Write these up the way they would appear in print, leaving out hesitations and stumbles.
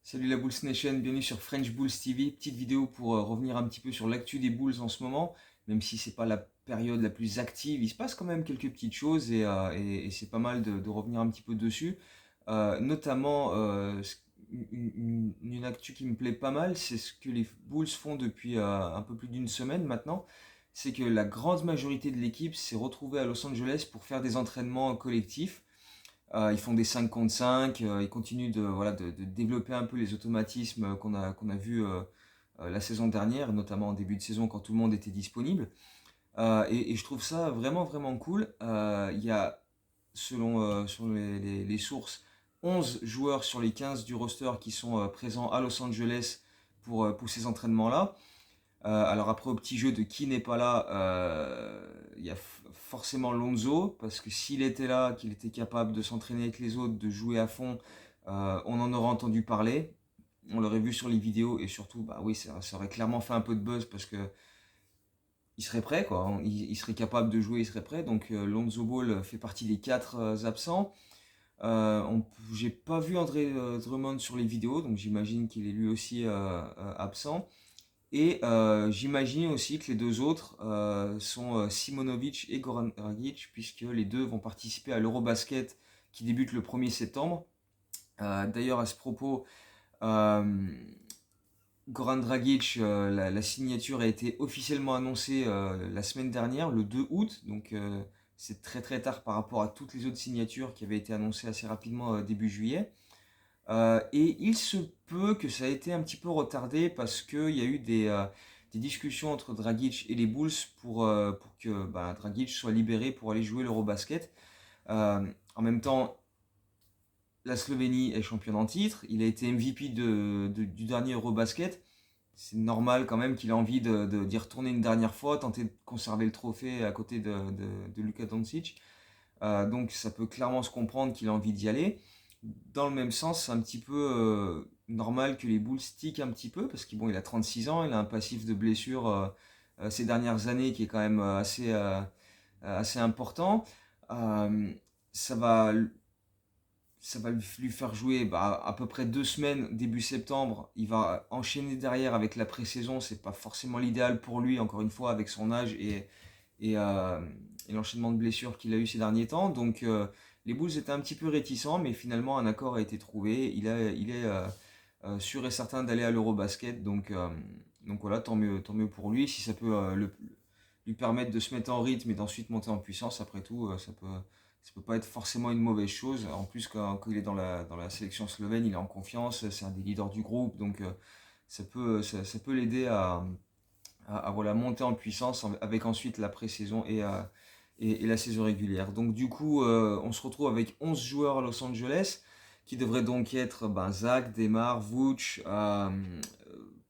Salut la Bulls Nation, bienvenue sur French Bulls TV. Petite vidéo pour revenir un petit peu sur l'actu des Bulls en ce moment. Même si c'est pas la période la plus active, il se passe quand même quelques petites choses et c'est pas mal de revenir un petit peu dessus. Notamment, une actu qui me plaît pas mal, c'est ce que les Bulls font depuis un peu plus d'une semaine maintenant. C'est que la grande majorité de l'équipe s'est retrouvée à Los Angeles pour faire des entraînements collectifs. Ils font des 5 contre 5, ils continuent de développer un peu les automatismes qu'on a vus la saison dernière, notamment en début de saison quand tout le monde était disponible. Et je trouve ça vraiment vraiment cool. Il y a, selon les sources, 11 joueurs sur les 15 du roster qui sont présents à Los Angeles pour ces entraînements-là. Alors après, au petit jeu de qui n'est pas là, il y a forcément Lonzo, parce que s'il était là, qu'il était capable de s'entraîner avec les autres, de jouer à fond, on en aurait entendu parler, on l'aurait vu sur les vidéos, et surtout, bah oui, ça aurait clairement fait un peu de buzz, parce que il serait prêt, quoi. Il serait capable de jouer, il serait prêt. Donc Lonzo Ball fait partie des 4 absents. J'ai pas vu André Drummond sur les vidéos, donc j'imagine qu'il est lui aussi absent. Et j'imagine aussi que les deux autres sont Simonovic et Goran Dragic, puisque les deux vont participer à l'Eurobasket qui débute le 1er septembre. D'ailleurs, à ce propos, euh, Goran Dragic, la signature a été officiellement annoncée la semaine dernière, le 2 août, donc c'est très très tard par rapport à toutes les autres signatures qui avaient été annoncées assez rapidement début juillet. Et il se peut que ça a été un petit peu retardé parce qu'il y a eu des discussions entre Dragic et les Bulls pour que Dragic soit libéré pour aller jouer l'Eurobasket. En même temps, la Slovénie est championne en titre. Il a été MVP du dernier Eurobasket. C'est normal quand même qu'il ait envie d'y retourner une dernière fois, tenter de conserver le trophée à côté de Luka Doncic. Donc ça peut clairement se comprendre qu'il a envie d'y aller. Dans le même sens, c'est un petit peu normal que les Bulls stickent un petit peu, parce qu'il bon, il a 36 ans, il a un passif de blessure ces dernières années qui est quand même assez important. Euh, ça va, ça va lui faire jouer à peu près 2 semaines début septembre. Il va enchaîner derrière avec la pré-saison. C'est pas forcément l'idéal pour lui, encore une fois, avec son âge et, euh, et l'enchaînement de blessures qu'il a eu ces derniers temps. Donc les Bulls étaient un petit peu réticents, mais finalement un accord a été trouvé. Il est sûr et certain d'aller à l'Eurobasket. Donc voilà, tant mieux pour lui. Si ça peut lui permettre de se mettre en rythme et d'ensuite monter en puissance, après tout, ça peut pas être forcément une mauvaise chose. En plus, quand il est dans la sélection slovène, il est en confiance, c'est un des leaders du groupe, donc ça peut l'aider voilà, monter en puissance avec ensuite la pré-saison et la saison régulière. Donc du coup, on se retrouve avec 11 joueurs à Los Angeles, qui devraient donc être Zach, Demar, Vooch,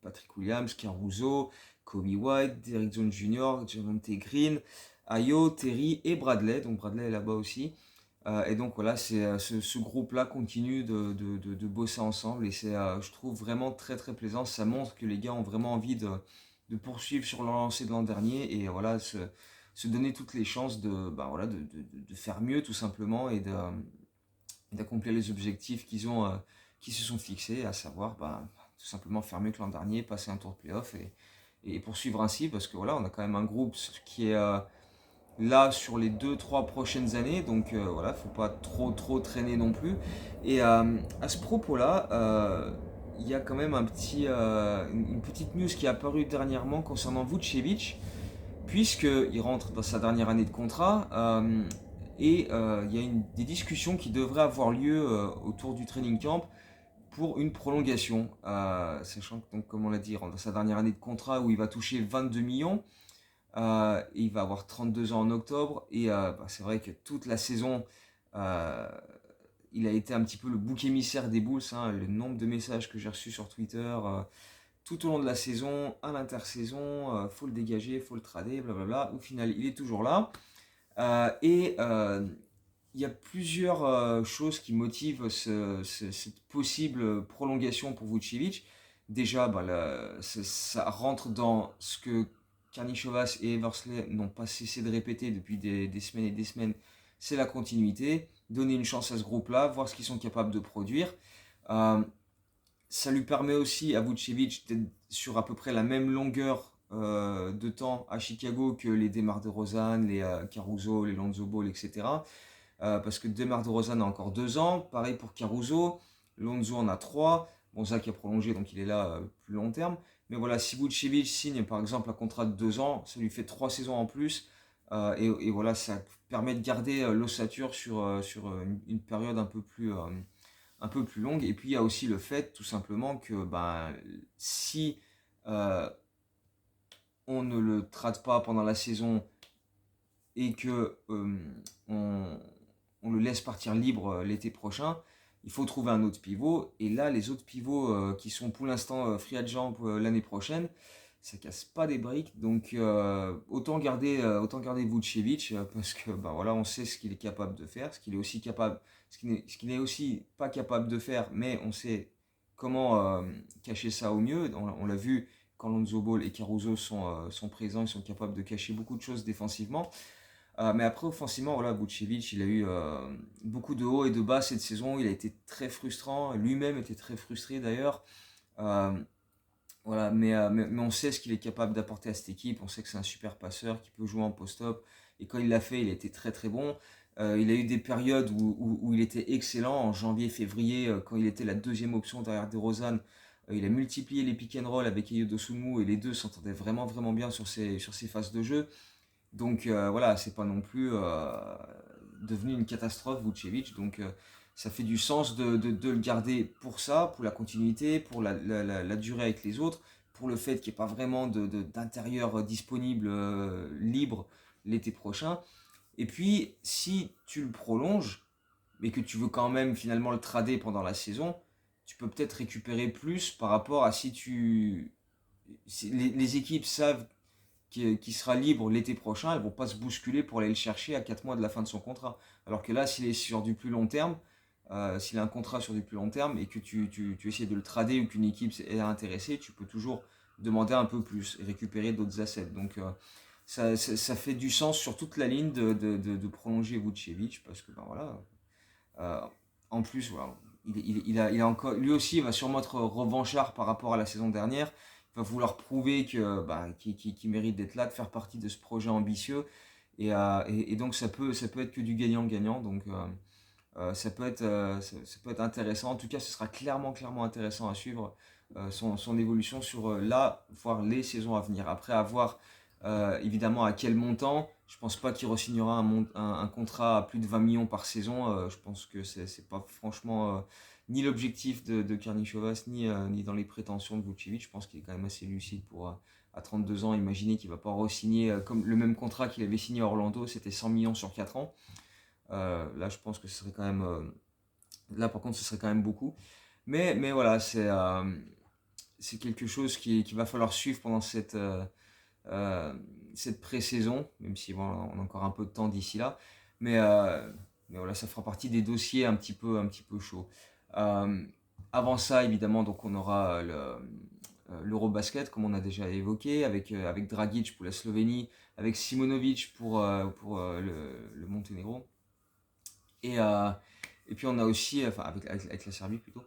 Patrick Williams, Caruso, Kobe White, Derrick Jones Jr., Javonte Green, Ayo, Terry et Bradley. Donc Bradley est là-bas aussi. Et donc voilà, ce groupe-là continue de bosser ensemble et c'est, je trouve, vraiment très très plaisant. Ça montre que les gars ont vraiment envie de poursuivre sur leur lancée de l'an dernier et voilà, se donner toutes les chances voilà, de faire mieux tout simplement d'accomplir les objectifs qui se sont fixés, à savoir tout simplement faire mieux que l'an dernier, passer un tour de playoff et poursuivre ainsi parce que voilà, on a quand même un groupe qui est là sur les 2 3 prochaines années, donc voilà, faut pas trop traîner non plus. Et à ce propos-là, il y a quand même une petite news qui est apparue dernièrement concernant Vucevic, puisqu'il rentre dans sa dernière année de contrat, et il y a des discussions qui devraient avoir lieu autour du training camp pour une prolongation, sachant que, donc, comme on l'a dit, il rentre dans sa dernière année de contrat où il va toucher 22 millions. Et il va avoir 32 ans en octobre. Et c'est vrai que toute la saison, euh, il a été un petit peu le bouc émissaire des Bulls, hein. Le nombre de messages que j'ai reçus sur Twitter tout au long de la saison, à l'intersaison, faut le dégager, faut le trader, blablabla. Au final, il est toujours là. Et il y a plusieurs choses qui motivent cette possible prolongation pour Vucevic. Déjà, ça rentre dans ce que Karnišovas et Eversley n'ont pas cessé de répéter depuis des semaines et des semaines. C'est la continuité. Donner une chance à ce groupe-là, voir ce qu'ils sont capables de produire. Euh, Ça lui permet aussi à Vucevic d'être sur à peu près la même longueur de temps à Chicago que les DeMar DeRozan, les Caruso, les Lonzo Ball, etc. Parce que DeMar DeRozan a encore 2 ans, pareil pour Caruso, Lonzo en a 3. Bon, Zach a prolongé, donc il est là plus long terme. Mais voilà, si Vucevic signe par exemple un contrat de 2 ans, ça lui fait 3 saisons en plus. Et voilà, ça permet de garder l'ossature sur une période un peu plus longue. Et puis il y a aussi le fait tout simplement que ben, si euh, on ne le trade pas pendant la saison et que on, on le laisse partir libre l'été prochain, il faut trouver un autre pivot. Et là, les autres pivots qui sont pour l'instant free agent l'année prochaine, ça casse pas des briques. Donc autant garder Vucevic parce que ben voilà, on sait ce qu'il est capable de faire, ce qu'il est aussi capable, ce qu'il n'est aussi pas capable de faire, mais on sait comment cacher ça au mieux. On l'a vu quand Lonzo Ball et Caruso sont présents, ils sont capables de cacher beaucoup de choses défensivement. Mais après, offensivement, voilà, Vucevic, il a eu beaucoup de hauts et de bas cette saison. Il a été très frustrant. Lui-même était très frustré d'ailleurs. Euh, voilà, mais on sait ce qu'il est capable d'apporter à cette équipe. On sait que c'est un super passeur qui peut jouer en post-up. Et quand il l'a fait, il a été très très bon. Il a eu des périodes où il était excellent. En janvier, février, quand il était la deuxième option derrière DeRozan, il a multiplié les pick and roll avec Ayo Dosunmu et les deux s'entendaient vraiment vraiment bien sur ces phases de jeu. Donc voilà, c'est pas non plus devenu une catastrophe, Vucevic. Donc ça fait du sens de le garder pour ça, pour la continuité, pour la durée avec les autres, pour le fait qu'il n'y ait pas vraiment d'intérieur disponible libre l'été prochain. Et puis, si tu le prolonges, mais que tu veux quand même finalement le trader pendant la saison, tu peux peut-être récupérer plus par rapport à si les équipes savent qui sera libre l'été prochain, elles vont pas se bousculer pour aller le chercher à 4 mois de la fin de son contrat. Alors que là, s'il est sur du plus long terme, s'il a un contrat sur du plus long terme et que tu essaies de le trader ou qu'une équipe est intéressée, tu peux toujours demander un peu plus et récupérer d'autres assets. Donc ça fait du sens sur toute la ligne de prolonger Vucevic parce que ben voilà, euh, en plus voilà, il a encore, lui aussi il va sûrement être revanchard par rapport à la saison dernière. Il va vouloir prouver qu'il mérite d'être là, de faire partie de ce projet ambitieux. Et donc ça peut être que du gagnant-gagnant. Donc ça peut être intéressant. En tout cas, ce sera clairement intéressant à suivre son évolution sur voire les saisons à venir. Après, à voir évidemment à quel montant. Je pense pas qu'il re-signera un contrat à plus de 20 millions par saison. Je pense que c'est pas franchement ni l'objectif de Karnišovas, ni dans les prétentions de Vucevic. Je pense qu'il est quand même assez lucide pour, à 32 ans, imaginer qu'il va pas re-signer comme le même contrat qu'il avait signé à Orlando, c'était 100 millions sur 4 ans. Là, je pense que ce serait quand même. Là, par contre, ce serait quand même beaucoup. Mais voilà, c'est quelque chose qu'il va falloir suivre pendant euh, cette pré-saison, même si bon, on a encore un peu de temps d'ici là. Mais, euh, mais voilà, ça fera partie des dossiers un petit peu chauds. Euh, Avant ça, évidemment, donc on aura l'Eurobasket, comme on a déjà évoqué, avec Dragic pour la Slovénie, avec Simonovic pour le Monténégro. Et, euh, et puis on a aussi, enfin avec la Serbie plutôt,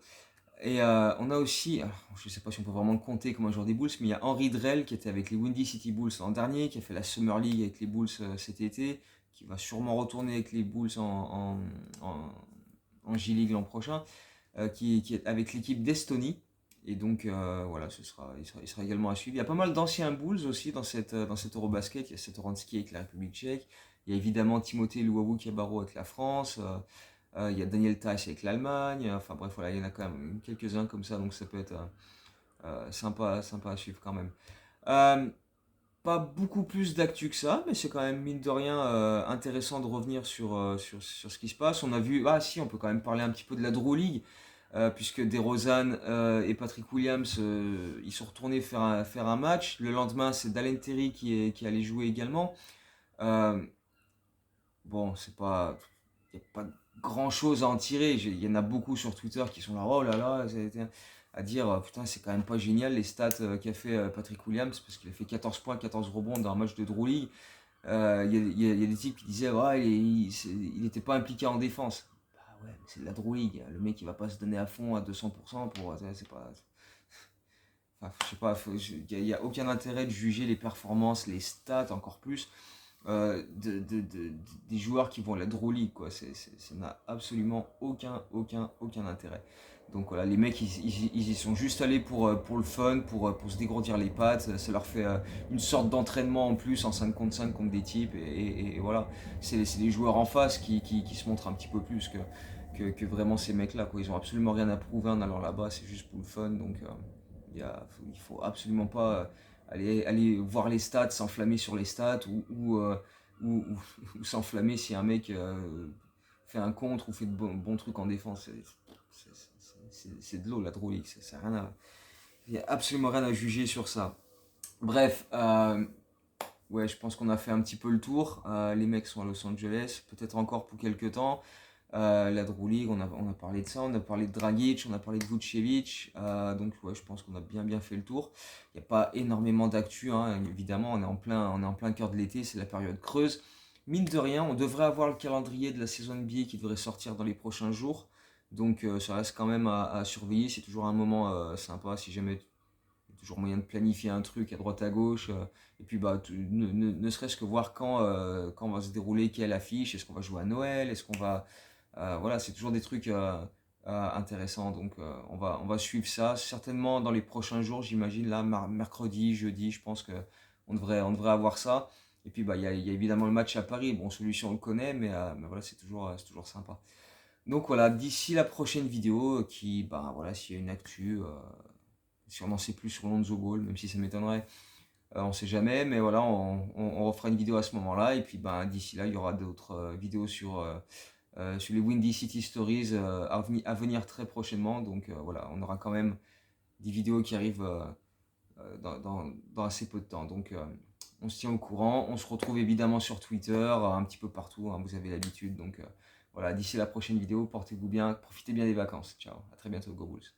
et on a aussi, alors, je ne sais pas si on peut vraiment le compter comme un joueur des Bulls, mais il y a Henry Drell qui était avec les Windy City Bulls l'an dernier, qui a fait la Summer League avec les Bulls cet été, qui va sûrement retourner avec les Bulls en G-League l'an prochain, qui est avec l'équipe d'Estonie. Et donc voilà, il sera également à suivre. Il y a pas mal d'anciens Bulls aussi dans cette Eurobasket. Il y a Satoransky avec la République tchèque. Il y a évidemment Timothée Luwawu-Cabarro avec la France. Il y a Daniel Theis avec l'Allemagne. Enfin bref, voilà, il y en a quand même quelques-uns comme ça. Donc ça peut être sympa à suivre quand même. Euh, Pas beaucoup plus d'actu que ça, mais c'est quand même mine de rien intéressant de revenir sur ce qui se passe. On a vu, ah si, on peut quand même parler un petit peu de la Drew League, puisque DeRozan et Patrick Williams, ils sont retournés faire un match. Le lendemain, c'est Dalen Terry qui allait jouer également. Euh, bon, il n'y a pas grand chose à en tirer. Il y en a beaucoup sur Twitter qui sont là, oh là là, ça a été à dire, putain, c'est quand même pas génial les stats qu'a fait Patrick Williams, parce qu'il a fait 14 points, 14 rebonds dans un match de Drew League. Il y a des types qui disaient, ouais, il n'était pas impliqué en défense. Bah ouais, mais c'est de la Drew League. Le mec, il va pas se donner à fond à 200% pour. C'est pas. Enfin, je sais pas, il n'y a aucun intérêt de juger les performances, les stats encore plus des joueurs qui vont à la Drew League, quoi. Ça n'a absolument aucun intérêt. Donc voilà, les mecs, ils y sont juste allés pour le fun, pour se dégourdir les pattes. Ça leur fait une sorte d'entraînement en plus en 5 contre 5 contre des types. Et voilà, c'est les joueurs en face qui se montrent un petit peu plus que vraiment ces mecs-là, quoi. Ils ont absolument rien à prouver en allant là-bas, c'est juste pour le fun. Donc il faut absolument pas aller voir les stats, s'enflammer sur les stats ou s'enflammer si un mec fait un contre ou fait de bons trucs en défense. C'est de l'eau la Drew League, il n'y a absolument rien à juger sur ça. Bref, ouais, je pense qu'on a fait un petit peu le tour. Les mecs sont à Los Angeles, peut-être encore pour quelques temps. La Drew League, on a parlé de ça, on a parlé de Dragic, on a parlé de Vucevic, donc ouais, je pense qu'on a bien fait le tour. Il n'y a pas énormément d'actu, hein, évidemment, on est en plein cœur de l'été, c'est la période creuse. Mine de rien, on devrait avoir le calendrier de la saison NBA qui devrait sortir dans les prochains jours, donc ça reste quand même à surveiller, c'est toujours un moment sympa si jamais il y a toujours moyen de planifier un truc à droite à gauche, et puis bah, ne serait-ce que voir quand va se dérouler quelle affiche, est-ce qu'on va jouer à Noël, est-ce qu'on va voilà, c'est toujours des trucs intéressants. Donc, on va suivre ça. Certainement dans les prochains jours, j'imagine. Là, mercredi, jeudi, je pense on devrait avoir ça. Et puis, bah, il y a évidemment le match à Paris. Bon, celui-ci, on le connaît, mais voilà, c'est toujours sympa. Donc, voilà, d'ici la prochaine vidéo, bah, voilà, s'il y a une actu, si on en sait plus sur Lonzo Ball, même si ça m'étonnerait, on sait jamais. Mais voilà, on refera une vidéo à ce moment-là. Et puis, bah, d'ici là, il y aura d'autres vidéos sur les Windy City Stories à venir très prochainement. Donc voilà, on aura quand même des vidéos qui arrivent dans assez peu de temps. Donc on se tient au courant. On se retrouve évidemment sur Twitter, un petit peu partout, hein, vous avez l'habitude. Donc voilà, d'ici la prochaine vidéo, portez-vous bien, profitez bien des vacances. Ciao, à très bientôt, Go Bulls.